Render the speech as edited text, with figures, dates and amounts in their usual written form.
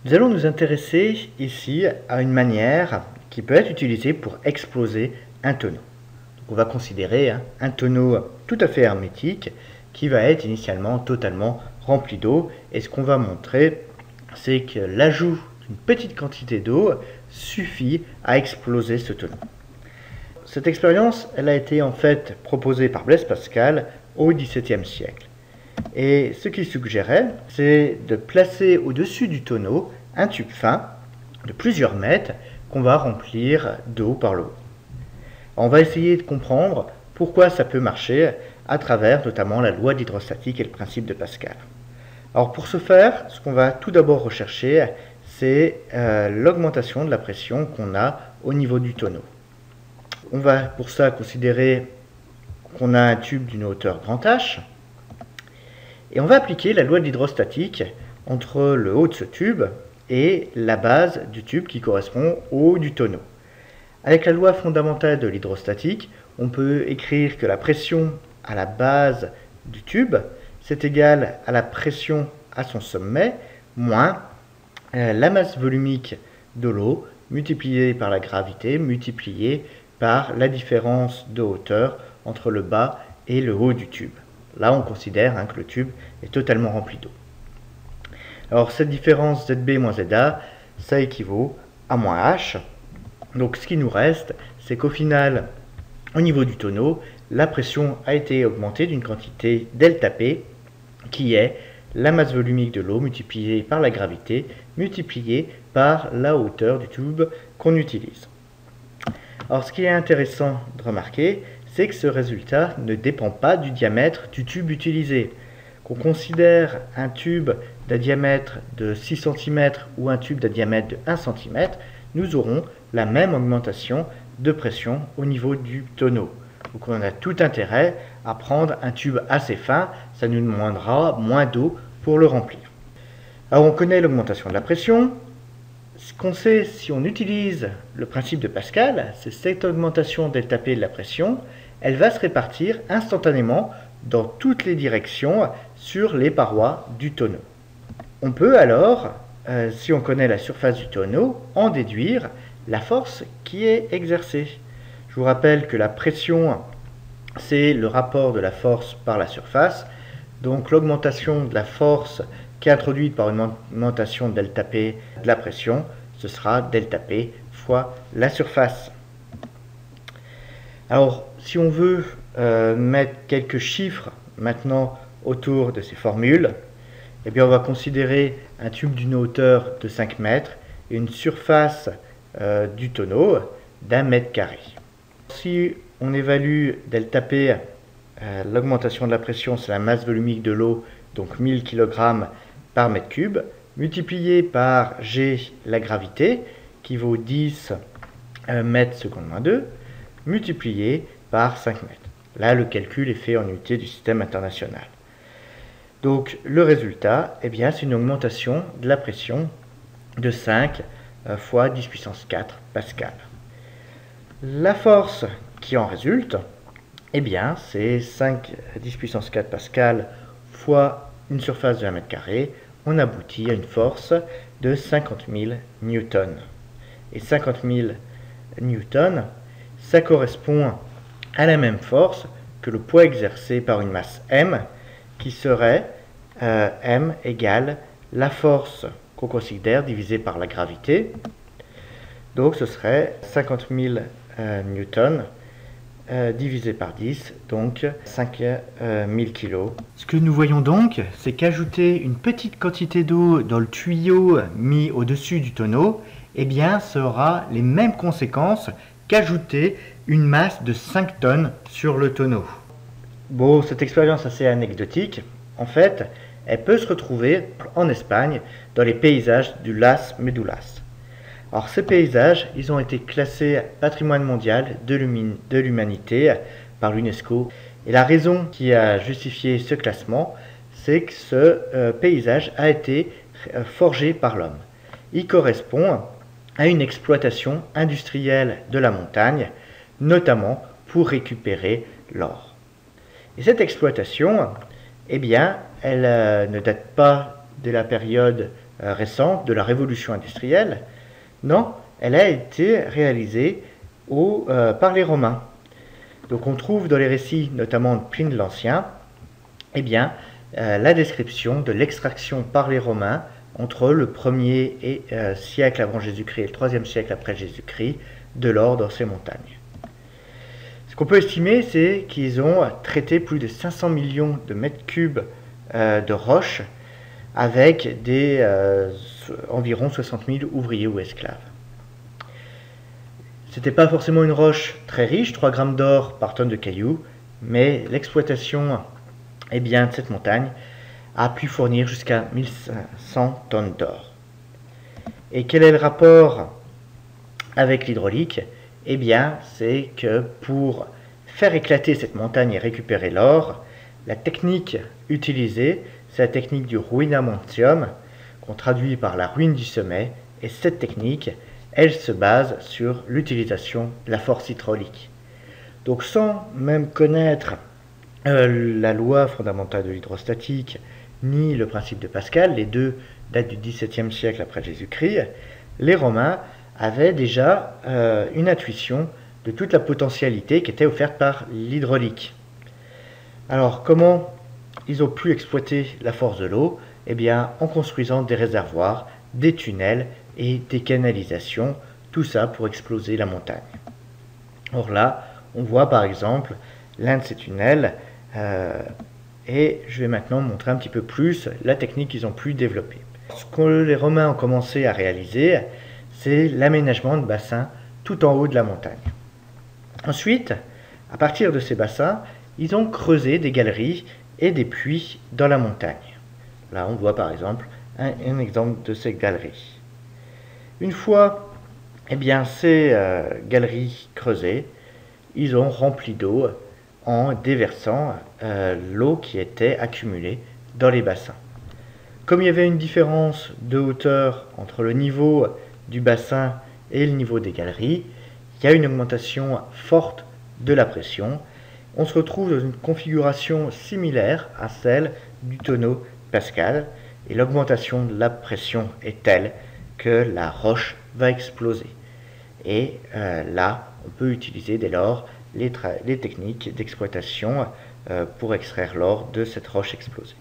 Nous allons nous intéresser ici à une manière qui peut être utilisée pour exploser un tonneau. Donc on va considérer un tonneau tout à fait hermétique qui va être initialement totalement rempli d'eau, et ce qu'on va montrer, c'est que l'ajout d'une petite quantité d'eau suffit à exploser ce tonneau. Cette expérience, elle a été en fait proposée par Blaise Pascal au XVIIe siècle. Et ce qu'il suggérait, c'est de placer au-dessus du tonneau un tube fin de plusieurs mètres qu'on va remplir d'eau par le haut. On va essayer de comprendre pourquoi ça peut marcher à travers notamment la loi d'hydrostatique et le principe de Pascal. Alors pour ce faire, ce qu'on va tout d'abord rechercher, c'est l'augmentation de la pression qu'on a au niveau du tonneau. On va pour ça considérer qu'on a un tube d'une hauteur grand H, et on va appliquer la loi de l'hydrostatique entre le haut de ce tube et la base du tube qui correspond au haut du tonneau. Avec la loi fondamentale de l'hydrostatique, on peut écrire que la pression à la base du tube, c'est égal à la pression à son sommet, moins la masse volumique de l'eau, multipliée par la gravité, multipliée par la différence de hauteur entre le bas et le haut du tube. Là, on considère que le tube est totalement rempli d'eau. Alors, cette différence ZB moins ZA, ça équivaut à moins H. Donc, ce qui nous reste, c'est qu'au final, au niveau du tonneau, la pression a été augmentée d'une quantité delta P, qui est la masse volumique de l'eau multipliée par la gravité, multipliée par la hauteur du tube qu'on utilise. Alors, ce qui est intéressant de remarquer, c'est que ce résultat ne dépend pas du diamètre du tube utilisé. Qu'on considère un tube d'un diamètre de 6 cm ou un tube d'un diamètre de 1 cm, nous aurons la même augmentation de pression au niveau du tonneau. Donc on a tout intérêt à prendre un tube assez fin, ça nous demandera moins d'eau pour le remplir. Alors on connaît l'augmentation de la pression. Ce qu'on sait, si on utilise le principe de Pascal, c'est cette augmentation delta P de la pression, elle va se répartir instantanément dans toutes les directions sur les parois du tonneau. On peut alors, si on connaît la surface du tonneau, en déduire la force qui est exercée. Je vous rappelle que la pression, c'est le rapport de la force par la surface. Donc l'augmentation de la force qui est introduite par une augmentation de delta P de la pression, ce sera delta P fois la surface. Alors, si on veut mettre quelques chiffres maintenant autour de ces formules, eh bien on va considérer un tube d'une hauteur de 5 mètres et une surface du tonneau d'1 mètre carré. Si on évalue delta P, l'augmentation de la pression, c'est la masse volumique de l'eau, donc 1000 kg par mètre cube, multiplié par G, la gravité, qui vaut 10 mètres seconde moins 2, multiplié par 5 mètres. Là, le calcul est fait en unité du système international. Donc, le résultat, eh bien, c'est une augmentation de la pression de 5 fois 10 puissance 4 pascal. La force qui en résulte, eh bien, c'est 5 10 puissance 4 pascal fois une surface de 1 mètre carré. On aboutit à une force de 50 000 newtons. Et 50 000 newtons, ça correspond à la même force que le poids exercé par une masse m, qui serait m égale la force qu'on considère divisée par la gravité. Donc ce serait 50 000 newtons divisé par 10, donc 5 000 kg. Ce que nous voyons donc, c'est qu'ajouter une petite quantité d'eau dans le tuyau mis au-dessus du tonneau, eh bien, ça aura les mêmes conséquences qu'ajouter une masse de 5 tonnes sur le tonneau. Bon, cette expérience assez anecdotique, en fait, elle peut se retrouver en Espagne dans les paysages du Las Medulas. Alors ces paysages, ils ont été classés patrimoine mondial de l'humanité par l'UNESCO. Et la raison qui a justifié ce classement, c'est que ce paysage a été forgé par l'homme. Il correspond à une exploitation industrielle de la montagne, notamment pour récupérer l'or. Et cette exploitation, eh bien, elle ne date pas de la période récente de la révolution industrielle. Non, elle a été réalisée par les Romains. Donc on trouve dans les récits, notamment de Pline l'Ancien, eh bien, la description de l'extraction par les Romains entre le 1er siècle avant Jésus-Christ et le 3e siècle après Jésus-Christ de l'or dans ces montagnes. Ce qu'on peut estimer, c'est qu'ils ont traité plus de 500 millions de mètres cubes de roches avec environ 60 000 ouvriers ou esclaves. C'était pas forcément une roche très riche, 3 grammes d'or par tonne de cailloux, mais l'exploitation de cette montagne a pu fournir jusqu'à 1500 tonnes d'or. Et quel est le rapport avec l'hydraulique? Eh bien, c'est que pour faire éclater cette montagne et récupérer l'or, la technique utilisée, c'est la technique du ruinamentium, qu'on traduit par la ruine du sommet, et cette technique, elle se base sur l'utilisation de la force hydraulique. Donc sans même connaître la loi fondamentale de l'hydrostatique, ni le principe de Pascal, les deux datent du XVIIe siècle après Jésus-Christ, les Romains avaient déjà une intuition de toute la potentialité qui était offerte par l'hydraulique. Alors comment ils ont pu exploiter la force de l'eau? Eh bien en construisant des réservoirs, des tunnels et des canalisations, tout ça pour exploser la montagne. Or là, on voit par exemple l'un de ces tunnels, et je vais maintenant montrer un petit peu plus la technique qu'ils ont pu développer. Ce que les Romains ont commencé à réaliser, c'est l'aménagement de bassins tout en haut de la montagne. Ensuite, à partir de ces bassins, ils ont creusé des galeries et des puits dans la montagne. Là, on voit par exemple un exemple de ces galeries. Une fois ces galeries creusées, ils ont rempli d'eau en déversant l'eau qui était accumulée dans les bassins. Comme il y avait une différence de hauteur entre le niveau du bassin et le niveau des galeries, il y a une augmentation forte de la pression. On se retrouve dans une configuration similaire à celle du tonneau Pascal, et l'augmentation de la pression est telle que la roche va exploser. Et là, on peut utiliser dès lors les techniques d'exploitation pour extraire l'or de cette roche explosée.